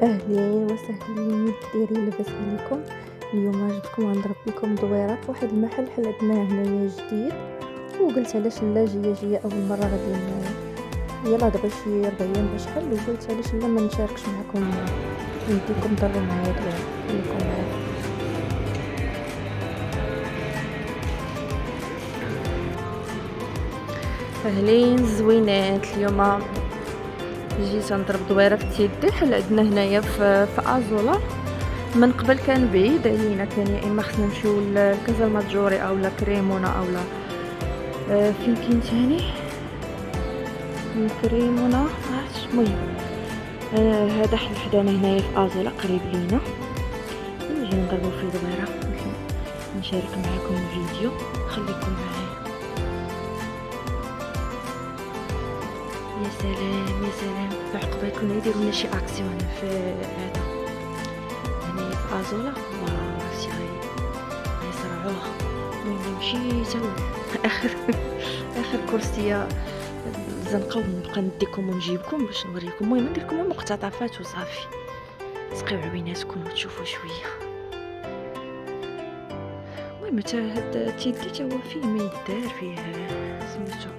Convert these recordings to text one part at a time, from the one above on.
اهلين وسهلين، دايرين لاباس عليكم؟ اليوم جبتكم غنضرب لكم دويره في واحد المحل حل عندنا هنايا جديد، وقلت علاش لا جايه اول مره غادي يلا دابا شي 4 ايام باش حل، وقلت علاش لا ما نشاركش معكم نديكم ضروا معايا دويره. خليكم معايا. اهلين زوينات، اليوم جيت نضرب دويره في تيدي حل عندنا هنايا في ازولا. من قبل كان بعيد علينا، كان يا اما خصنا نمشيو لكازا الماجوري او لا كريمونا او لا فين كاين ثاني كريمونا عرفتش. المهم هذا حل حدانا هنايا في ازولا قريب لينا، نجي نضربو في دويره نشارك معكم الفيديو. خليكم معايا. يا سلام يا سلام، العقبه يكونوا يديروا لنا شي اكسيون في هذا هنايا في ازولا. واو عرفتي غيصرعوها. المهم مشيت اخر كرسيه زنقه ونبقى نديكم ونجيبكم باش نوريكم. المهم ندير لكم مقتطفات وصافي، تسقيو عويناتكم وتشوفوا شويه. المهم هاد تيدي تا هو فيه ما يدار فيه سميتو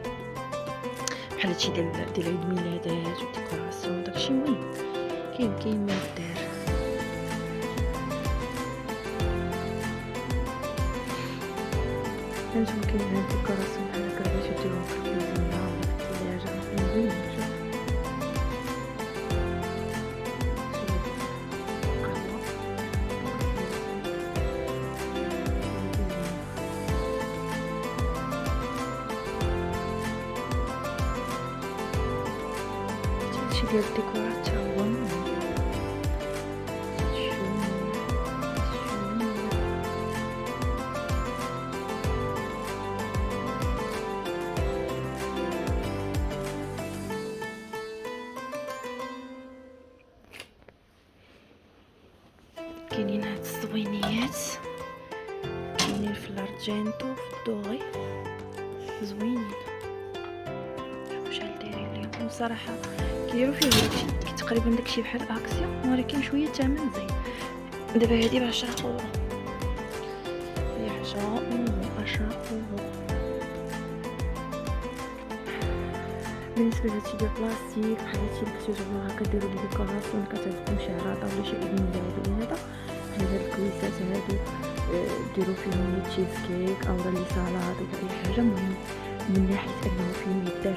بحال هادشي ديال عيد ميلادات وديكوراسيون داكشي. المهم كاين ما يدار. هانتوما كاين هاد الديكوراسيون بحال هكا باش ديروهم في الكوزينه ولا في الثلاجه. زوين شوف هادشي ديال الديكورات تا هو كاينين هاد الزوينيات، كاينين في الارجنتو في الدوغي زوينين. شوفوا شحال دايرين ليهم بصراحه. كيديروا فيه داكشي تقريبا داكشي بحال اكسيون، ولكن شويه الثمن زين. دابا هادي ب10 اورو، هي 10 اورو. بالنسبه لهادشي ديال البلاستيك بحال هادشي اللي كتجبروا هكا ديروا لي ديكوراسيون كتعجبكم شعرات اولا شي عيد ميلاد ولا هذا، بحال هاد الكويسات هادو ديروا فيهم تشيز كيك اولا لي سالاد ولا اي حاجه. المهم من ناحيه انه فيه ميدار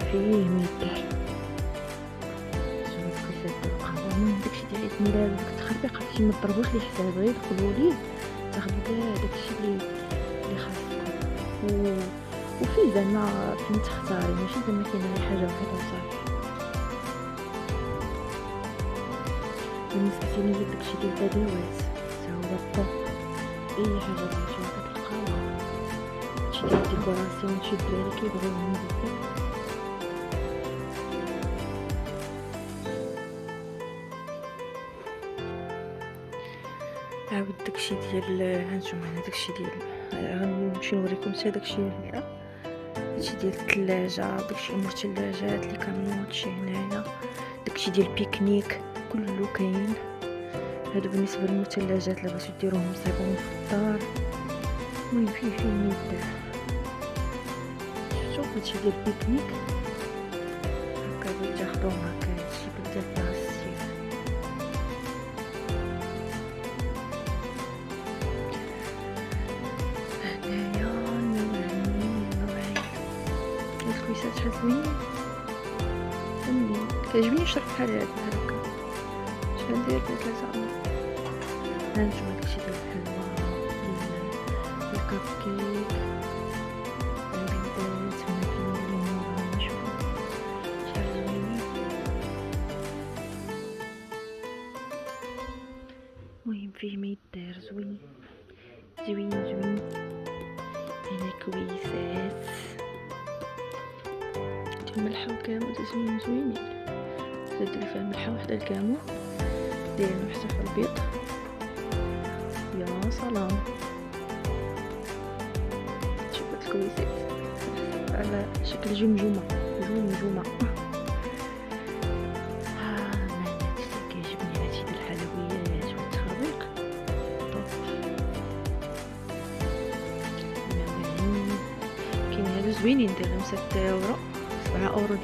شنو الكويسات ديال القهوه. المهم داكشي ديال عيد ميلاد وداك التخربيق عرفتي ما تضربوش لي حساب، غير دخلوا ليه تاخدوا كاع داكشي اللي خاصكم. وفي زعما فين تختاري، ماشي زعما كاينه غير حاجه وحده وصافي. بالنسبه لي داكشي ديال الادوات تا هو الطوب، اي حاجه بغيتوها كتلقاوها. هادشي ديال الديكوراسيون شي دراري كيبغيوهم بزاف. عاود داكشي ديال هانتوما هنا داكشي ديال غنمشي نوريكم حتى داكشي هنا، هادشي ديال الثلاجه، داكشي امور الثلاجات اللي كنوض هنايا، داكشي ديال البيكنيك كله كاين. هادو بالنسبه للثلاجات اللي بغيتو ديروهم صيبون في الدار. المهم فيه ميدار. شوف هادشي ديال البيكنيك هكا بغيت تاخدوهم هكا، هادشي ديال البلاستيك. هنايا نوعين الكويسات شحال زوينين. كيعجبني نشرب بحال هكا. شحال داير 3 اورو. هانتوما داكشي ديال الحلوى، الكب كيك، البيضات هنا كاينين لي نورا. شوفوا شحال زوينين. المهم فيه ميدار زوين. هنا كويسات الملحه وكامو زوينين. دير فيها ملحه وحده الكامو دايرين حتى في البيض. يا سلام، شوف هاد الكويسات على شكل جمجمه. ما هادشي كيعجبني، هادشي ديال الحلوى زوينين، ندير لهم 6 يورو 7 اورو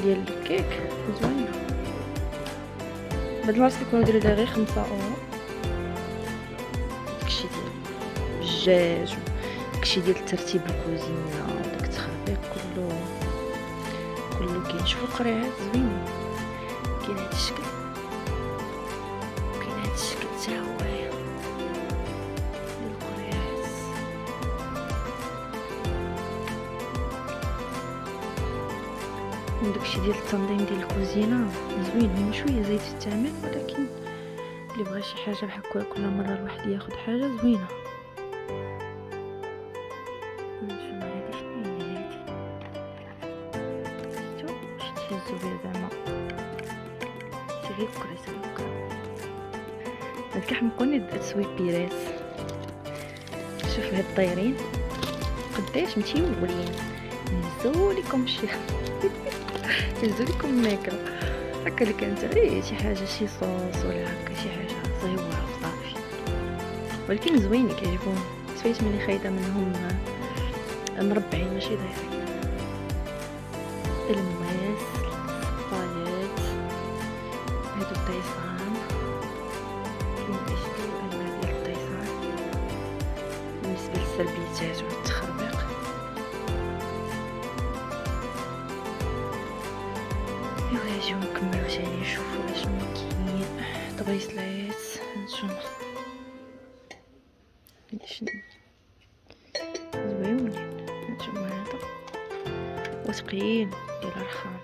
ديال الكيك زوين. بعد المرات كيكونوا دايرين لها غير 5 اورو. داكشي ديال الدجاج داكشي ديال ترتيب الكوزينه وداك التخربيق كله كاين. شوفوا القريعات زوينين، كاين هاد الشكل وكاين هاد الشكل تا هوايا ديال القريعات. وداكشي ديال التنظيم ديال الكوزينه زوين. هما شويه زايد في الثمن، ولكن اللي بغى شي حاجه بحال هكا كل مره الواحد ياخد حاجه زوينه. نشوف هادي شنو هي هادي، شتو واش تهزو بها زعما سيري كرا. هاد كيحمقوني السويبيرات. شوف هاد الطايرين قداش متيولين. نهزو لكم شي نهزو لكم الماكله هكا اللي كانت غير شي حاجه شي صوص ولا هكا شي حاجه صغيره وصافي، ولكن زوينين كيعجبوني. سفيت ملي خايده منهم مربعين ماشي دايرين. الماس الصفايات هادو الطيسان، كاين اشكال وانواع ديال الطيسان بالنسبه للسلبيات والتخربيق. ايوا نجيو نكملو تاني نشوفو اشنو كاين. طبيصلات هانتوما شنو زويونين، هانتوما هذا وثقيل ديال الرخام.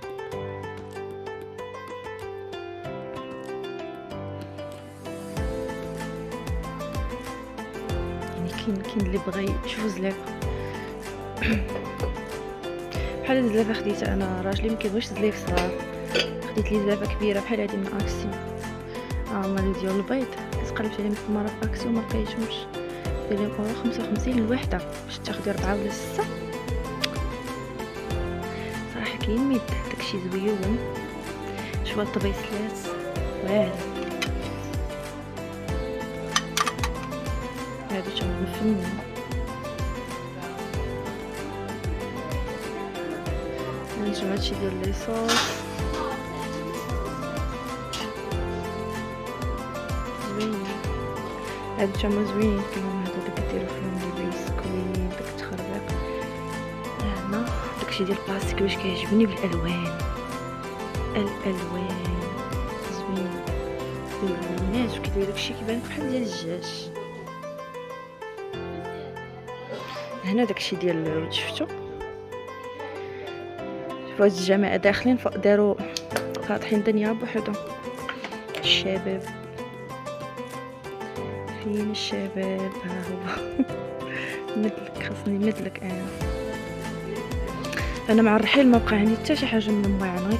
يعني كاين اللي بغى يشوف زلافه بحال هاد الزلافه خديتها انا، راجلي ما كيبغيش زلاف صغار، خديت لي زلافه كبيره بحال هادي من اكسيون. هما ديال البيض كتقلبت عليهم في مره في اكسيون ما لقيتهمش، دير لهم اورو 55 الوحده باش تاخدي 4 ولا 6. صراحه كاين ميد داكشي زويون. شوف الطبيصلات واعره هادو تا مفنين. نجيو هادشي ديال لي صوص زوينين، هادو تما زوينين كلهم. هادو اللي كديرو فيهم لي بيسكويت داك التخربيق. هنا داكشي ديال البلاستيك واش كيعجبني بالالوان، الالوان زوين واللونات وكيدير داكشي كيبان بحال ديال الدجاج. هنا داكشي ديال الورد شفتو، شوفوا هاد الجماعه داخلين فوق داروا فاتحين دنيا بوحدهم. الشباب فين الشباب؟ ها هو مثلك، خاصني مثلك انا مع الرحيل ما بقى عندي حتى شي حاجه من المواعن،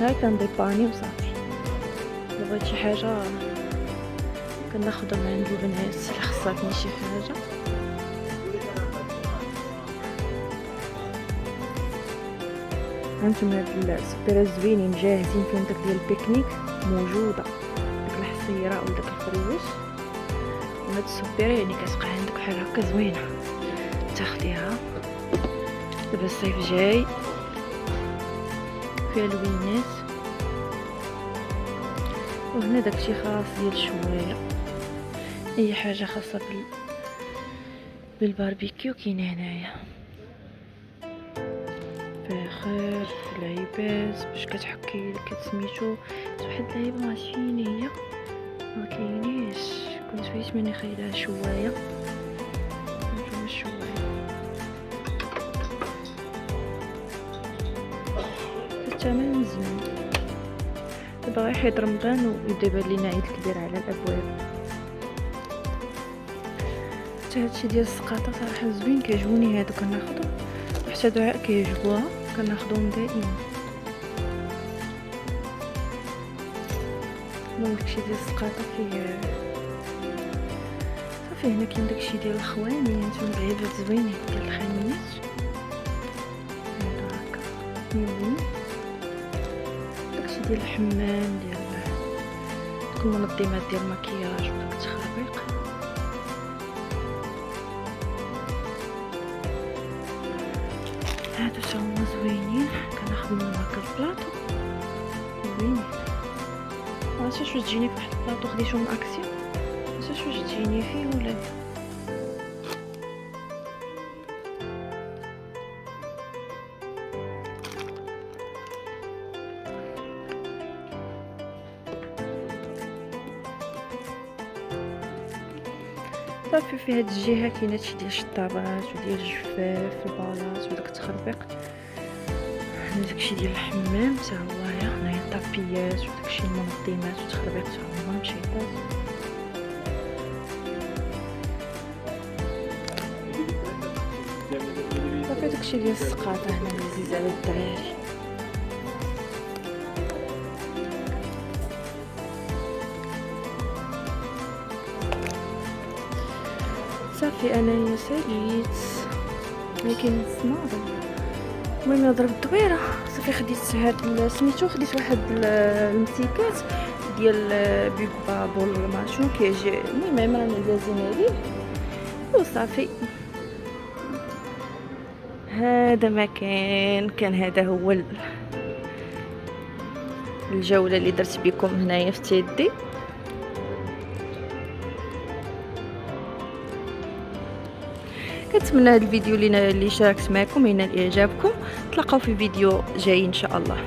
غير كنديباني وصافي. الا بغيت شي حاجه كناخذها من عند البنات الا خصاتني شي حاجه. هانتوما هاد السبيرات زوينين جاهزين فيهم داك ديال البيكنيك موجوده، داك الحصيره او داك الفريوش. وهاد السبيره يعني كتبقى عندك بحال هكا زوينه تاخديها دابا الصيف جاي فيها لوينات. وهنا داكشي خاص ديال الشوايه، اي حاجه خاصه بالباربيكيو كاينه هنايا. فاخر لعيبات باش كتحكي كتسميتو واحد اللعيبه ما فين هي ما كاينيش. كنت فايت مني خايلها شوايه. نشوف الشوايه الثمن مزيان. دابا غيحيد رمضان ويبدا يبان لينا عيد كبير على الابواب. حتى هادشي ديال السقاطه صراحه زوين كيعجبوني هادو كناخذو، وحتى دعاء كيعجبوها كناخذهم دائما. داكشي ديال السقاطه فيه صافي. هنا كاين داكشي ديال الخواني، هانتوما لعيبات زوينين ديال الخانيات هادو هكا زوينين. داكشي ديال الحمام ديال داك المنظمات ديال المكياج وداك التخربيق. هادو تا هما زوينين، كناخذ منهم هكا البلاطو زوينين. معرفتش واش تجيني فواحد البلاطو خديتهم اكسيون، معرفتش واش تجيني فيه ولا لا. صافي في هاد الجهه كاينه شي ديال الشطابات وديال الجفاف البلاص وداك التخربيق، داكشي ديال الحمام تا هو هنايا الطابيات وداكشي المنظمات والتخربيق تا هما مشيطات. صافي داكشي ديال السقاطه هنا لذيذ على الدراري. صافي انايا ساليت ولكن الصنادل. المهم نضرب الدويره. صافي خديت هاد سميتو، خديت واحد المسيكات ديال بيك بابول ولا ما شنو كيجي، المهم رانا دازين عليه وصافي. هذا ما كان هذا هو الجوله اللي درت بكم هنايا في تيدي. كنتمنى هذا الفيديو اللي شاركت معكم ينال اعجابكم. تلقاو في فيديو جاي ان شاء الله.